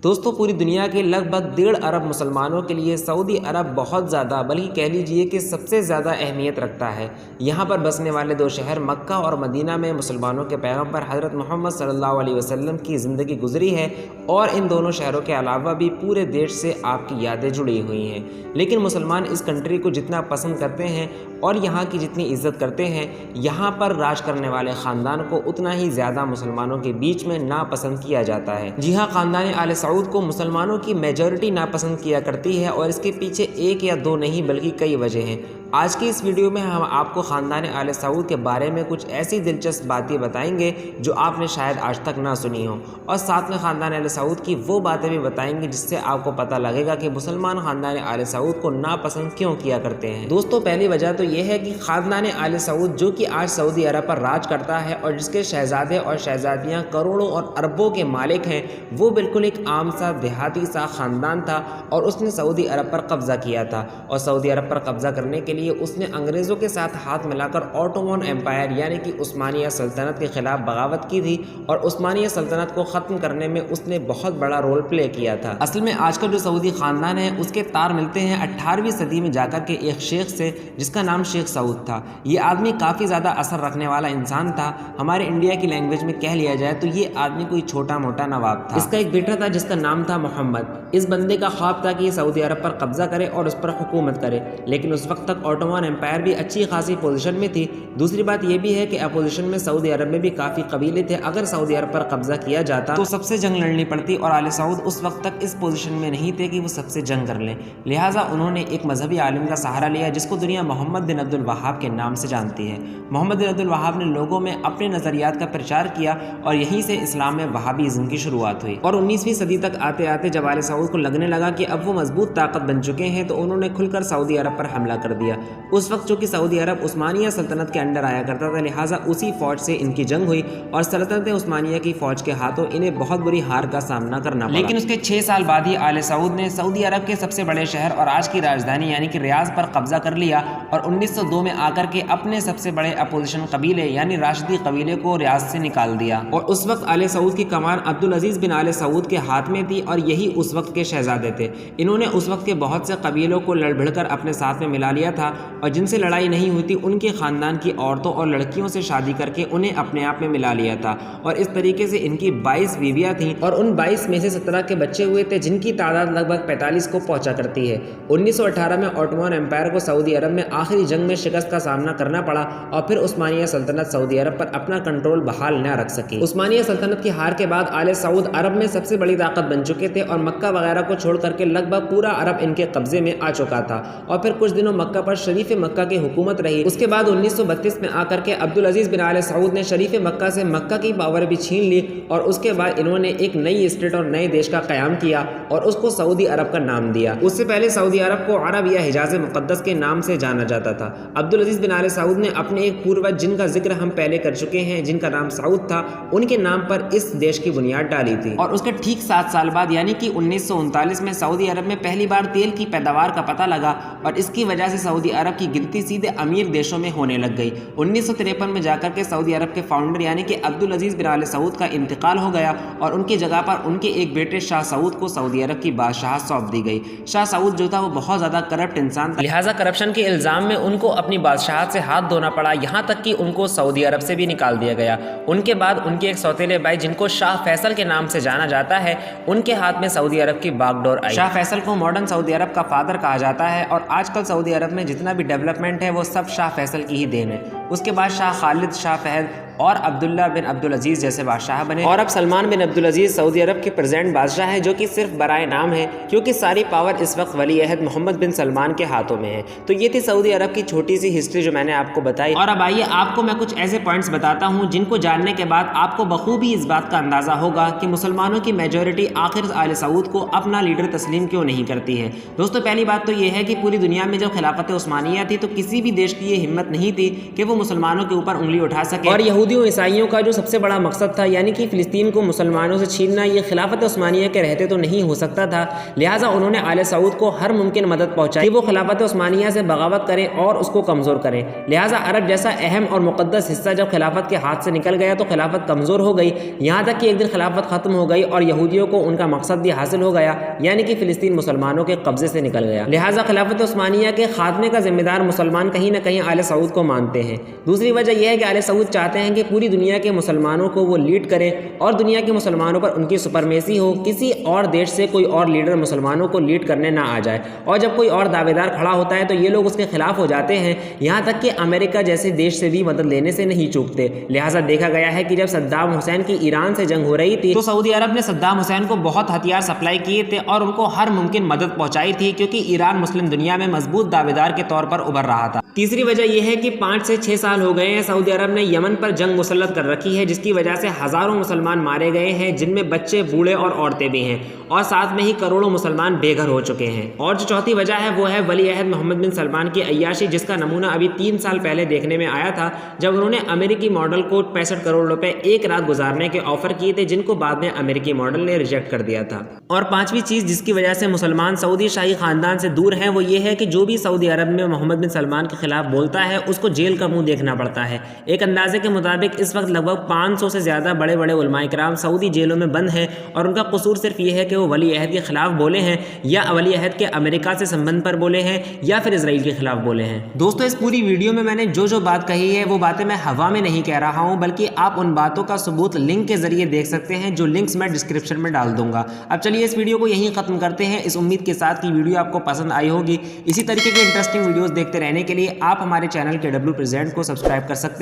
दोस्तों पूरी दुनिया के लगभग 1.5 अरब मुसलमानों के लिए सऊदी अरब बहुत ज़्यादा बल्कि कह लीजिए कि सबसे ज़्यादा अहमियत रखता है। यहाँ पर बसने वाले 2 शहर मक्का और मदीना में मुसलमानों के पैगंबर हज़रत मोहम्मद सल्लल्लाहु अलैहि वसल्लम की ज़िंदगी गुजरी है और इन दोनों शहरों के अलावा भी पूरे देश से आपकी यादें जुड़ी हुई हैं। लेकिन मुसलमान इस कंट्री को जितना पसंद करते हैं और यहाँ की जितनी इज़्ज़त करते हैं, यहाँ पर राज करने वाले ख़ानदान को उतना ही ज़्यादा मुसलमानों के बीच में नापसंद किया जाता है। जी हाँ, ख़ानदान आले सऊद को मुसलमानों की मेजॉरिटी नापसंद किया करती है और इसके पीछे 1 या 2 नहीं बल्कि कई वजह हैं। आज की इस वीडियो में हम आपको ख़ानदान आले सऊद के बारे में कुछ ऐसी दिलचस्प बातें बताएंगे जो आपने शायद आज तक ना सुनी हो, और साथ में ख़ानदान आले सऊद की वो बातें भी बताएंगे जिससे आपको पता लगेगा कि मुसलमान ख़ानदान आले सऊद को नापसंद क्यों किया करते हैं। दोस्तों पहली वजह तो ये है कि ख़ानदान आले सऊद जो कि आज सऊदी अरब पर राज करता है और जिसके शहजादे और शहजादियाँ करोड़ों और अरबों के मालिक हैं, वो बिल्कुल एक आम सा देहाती सा ख़ानदान था और उसने सऊदी अरब पर कब्ज़ा किया था। और सऊदी अरब पर कब्ज़ा करने के लिए उसने अंग्रेज़ों के साथ हाथ मिलाकर ऑटोमन एम्पायर यानी कि उस्मानिया सल्तनत के खिलाफ बगावत की थी और उस्मानिया सल्तनत को ख़त्म करने में उसने बहुत बड़ा रोल प्ले किया था। असल में आजकल जो सऊदी ख़ानदान है उसके तार मिलते हैं 18वीं सदी में जाकर के एक शेख से जिसका नाम शेख सऊद था। ये आदमी काफ़ी ज़्यादा असर रखने वाला इंसान था। हमारे इंडिया की लैंग्वेज में कह लिया जाए तो ये आदमी कोई छोटा मोटा नवाब था। इसका एक बेटा था जिसका नाम था मोहम्मद। इस बंदे का ख्वाब था कि ये सऊदी अरब पर कब्जा करे और उस पर हुकूमत करे, लेकिन उस वक्त तक ऑटोमन एम्पायर भी अच्छी खासी पोजीशन में थी। दूसरी बात यह भी है कि अपोजिशन में सऊदी अरब में भी काफ़ी कबीले थे। अगर सऊदी अरब पर कब्जा किया जाता तो सबसे जंग लड़नी पड़ती और आले सऊद उस वक्त तक इस पोजीशन में नहीं थे कि वो सबसे जंग कर लें। लिहाजा उन्होंने एक मजहबी आलिम का सहारा लिया जिसको दुनिया मोहम्मद बिन अब्दुल वहाब के नाम से जानती है। मोहम्मद बिन अब्दुल वहाब ने लोगों में अपने नज़रियात का प्रचार किया और यहीं से इस्लाम में वहाबीज़्म की शुरुआत हुई। और 19वीं सदी तक आते आते जब आले सऊद को लगने लगा कि अब वो मजबूत ताकत बन चुके हैं तो उन्होंने खुलकर सऊदी अरब पर हमला कर दिया। उस वक्त जो कि सऊदी अरब उस्मानिया सल्तनत के अंडर आया करता था, लिहाजा उसी फौज से इनकी जंग हुई और सल्तनत उस्मानिया की फौज के हाथों इन्हें बहुत बुरी हार का सामना करना पड़ा। लेकिन उसके 6 साल बाद ही आले सऊद ने सऊदी अरब के सबसे बड़े शहर और आज की राजधानी यानी कि रियाज पर कब्जा कर लिया और 1902 में आकर के अपने सबसे बड़े अपोजिशन कबीले यानी राशिदी कबीले को रियाज से निकाल दिया। और उस वक्त आले सऊद की कमान अब्दुल अजीज बिन आले सऊद के हाथ में थी और यही उस वक्त के शहजादे थे। इन्होंने उस वक्त के बहुत से कबीलों को लड़ भिड़ कर अपने साथ में मिला लिया था और जिनसे लड़ाई नहीं हुई थी उनके खानदान की औरतों और लड़कियों से शादी करके उन्हें अपने आप में मिला लिया था। और इस तरीके से इनकी 22 बीवियां थीं और उन 22 में से 17 के बच्चे हुए थे जिनकी तादाद लगभग 45 को पहुंचा करती है। 1918 में ऑटोमन एम्पायर को सऊदी अरब में आखिरी जंग में शिकस्त का सामना करना पड़ा और फिर उस्मानिया सल्तनत सऊदी अरब पर अपना कंट्रोल बहाल न रख सकी। उस्मानिया सल्तनत की हार के बाद आले सऊद अरब में सबसे बड़ी ताकत बन चुके थे और मक्का वगैरह को छोड़ करके लगभग पूरा अरब इनके कब्जे में आ चुका था। और फिर कुछ दिनों मक्का पर शरीफ मक्का की हुकूमत रही। उसके बाद 1932 में आकर के अब्दुल अजीज बिन आले सऊद ने शरीफ मक्का से मक्का की पावर भी छीन ली और उसके बाद इन्होंने एक नई स्टेट और नए देश का क़याम किया और उसको सऊदी अरब का नाम दिया। उससे पहले सऊदी अरब को अरब या हिजाज मुक़द्दस के नाम से जाना जाता था। अब्दुल अजीज बिन आले सऊद ने अपने एक पूर्वज जिनका जिक्र हम पहले कर चुके हैं, जिनका नाम सऊद था, उनके नाम पर इस देश की बुनियाद डाली थी। और उसके ठीक 7 साल बाद यानी कि 1939 में सऊदी अरब में पहली बार तेल की पैदावार का पता लगा और इसकी वजह से सऊदी अरब की गिनती सीधे अमीर देशों में होने लग गई। 1953 में जाकर के सऊदी अरब के फाउंडर यानी कि अब्दुल अजीज बिन आले सऊद का इंतकाल हो गया और उनकी जगह पर उनके एक बेटे शाह सऊद को सऊदी अरब की बादशाह सौंप दी गई। शाह सऊद जो था वो बहुत ज़्यादा करप्ट इंसान था, लिहाजा करप्शन के इल्ज़ाम में उनको अपनी बादशाहत से हाथ धोना पड़ा, यहाँ तक कि उनको सऊदी अरब से भी निकाल दिया गया। उनके बाद उनके एक सौतेले भाई जिनको शाह फैसल के नाम से जाना जाता है, उनके हाथ में सऊदी अरब की बागडोर आई। शाह फैसल को मॉडर्न सऊदी अरब का फादर कहा जाता है और आजकल सऊदी अरब में जितना भी डेवलपमेंट है वो सब शाह फैसल की ही देन है। उसके बाद शाह खालिद, शाह फहद और अब्दुल्ला बिन अब्दुल अजीज़ जैसे बादशाह बने और अब सलमान बिन अब्दुल अजीज़ सऊदी अरब के प्रेजेंट बादशाह हैं, जो कि सिर्फ बराए नाम है क्योंकि सारी पावर इस वक्त वली अहद मोहम्मद बिन सलमान के हाथों में है। तो ये थी सऊदी अरब की छोटी सी हिस्ट्री जो मैंने आपको बताई। और अब आइए आपको मैं कुछ ऐसे पॉइंट्स बताता हूँ जिनको जानने के बाद आपको बखूबी इस बात का अंदाज़ा होगा कि मुसलमानों की मेजॉरिटी आखिर आले सऊद को अपना लीडर तस्लीम क्यों नहीं करती है। दोस्तों पहली बात तो ये है कि पूरी दुनिया में जब खिलाफत उस्मानिया थी तो किसी भी देश की ये हिम्मत नहीं थी कि वो मुसलमानों के ऊपर उंगली उठा सके। और यहूदियों ईसाइयों का जो सबसे बड़ा मकसद था, यानी कि फ़िलिस्तीन को मुसलमानों से छीनना, ये खिलाफत उस्मानिया के रहते तो नहीं हो सकता था। लिहाजा उन्होंने आले सऊद को हर मुमकिन मदद पहुँचाई कि वो खिलाफत उस्मानिया से बगावत करें और उसको कमज़ोर करें। लिहाजा अरब जैसा अहम और मुक़द्दस हिस्सा जब खिलाफत के हाथ से निकल गया तो खिलाफत कमज़ोर हो गई, यहाँ तक कि एक दिन खिलाफत ख़त्म हो गई और यहूदियों को उनका मकसद भी हासिल हो गया, यानी कि फ़िलिस्तीन मुसलमानों के कब्ज़े से निकल गया। लिहाजा खिलाफत उस्मानिया के खात्मे का जिम्मेदार मुसलमान कहीं ना कहीं आले सऊद को मानते हैं। दूसरी वजह यह है कि आले सऊद चाहते हैं कि पूरी दुनिया के मुसलमानों को वो लीड करें और दुनिया के मुसलमानों पर उनकी सुपरमेसी हो, किसी और देश से कोई और लीडर मुसलमानों को लीड करने ना आ जाए। और जब कोई और दावेदार खड़ा होता है तो ये लोग उसके खिलाफ हो जाते हैं, यहाँ तक कि अमेरिका जैसे देश से भी मदद लेने से नहीं चूकते। लिहाजा देखा गया है कि जब सद्दाम हुसैन की ईरान से जंग हो रही थी तो सऊदी अरब ने सद्दाम हुसैन को बहुत हथियार सप्लाई किए थे और उनको हर मुमकिन मदद पहुंचाई थी, क्योंकि ईरान मुस्लिम दुनिया में मजबूत दावेदार के तौर पर उभर रहा था। तीसरी वजह यह है कि 5 से 6 साल हो गए हैं सऊदी अरब ने यमन पर जंग मुसल्लत कर रखी है, जिसकी वजह से हज़ारों मुसलमान मारे गए हैं, जिनमें बच्चे, बूढ़े और औरतें भी हैं, और साथ में ही करोड़ों मुसलमान बेघर हो चुके हैं। और जो चौथी वजह है वो है वली अहद मोहम्मद बिन सलमान की अय्याशी, जिसका नमूना अभी 3 साल पहले देखने में आया था, जब उन्होंने अमेरिकी मॉडल को 65 करोड़ रुपए एक रात गुजारने के ऑफर किए थे, जिनको बाद में अमेरिकी मॉडल ने रिजेक्ट कर दिया था। और पांचवी चीज़ जिसकी वजह से मुसलमान सऊदी शाही खानदान से दूर हैं वो ये है कि जो भी सऊदी अरब में मोहम्मद बिन सलमान के खिलाफ बोलता है उसको जेल का मुंह देखना पड़ता है। एक अंदाजे के मुताबिक इस वक्त लगभग 500 से ज़्यादा बड़े बड़े उलमाए किराम सऊदी जेलों में बंद हैं, और उनका कसूर सिर्फ ये है कि वो वली अहद के खिलाफ बोले हैं, या वली अहद के अमेरिका से संबंध पर बोले हैं, या फिर इसराइल के खिलाफ बोले हैं। दोस्तों, इस पूरी वीडियो में मैंने जो बात कही है वो बातें मैं हवा में नहीं कह रहा हूँ, बल्कि आप उन बातों का सबूत लिंक के जरिए देख सकते हैं, जो लिंक्स मैं डिस्क्रिप्शन में डाल दूंगा। अब चलिए इस वीडियो को यहीं खत्म करते हैं, इस उम्मीद के साथ कि वीडियो आपको पसंद आई होगी। इसी तरीके के इंटरेस्टिंग वीडियोस देखते रहने के लिए आप हमारे चैनल KW प्रेजेंट को सब्सक्राइब कर सकते हैं।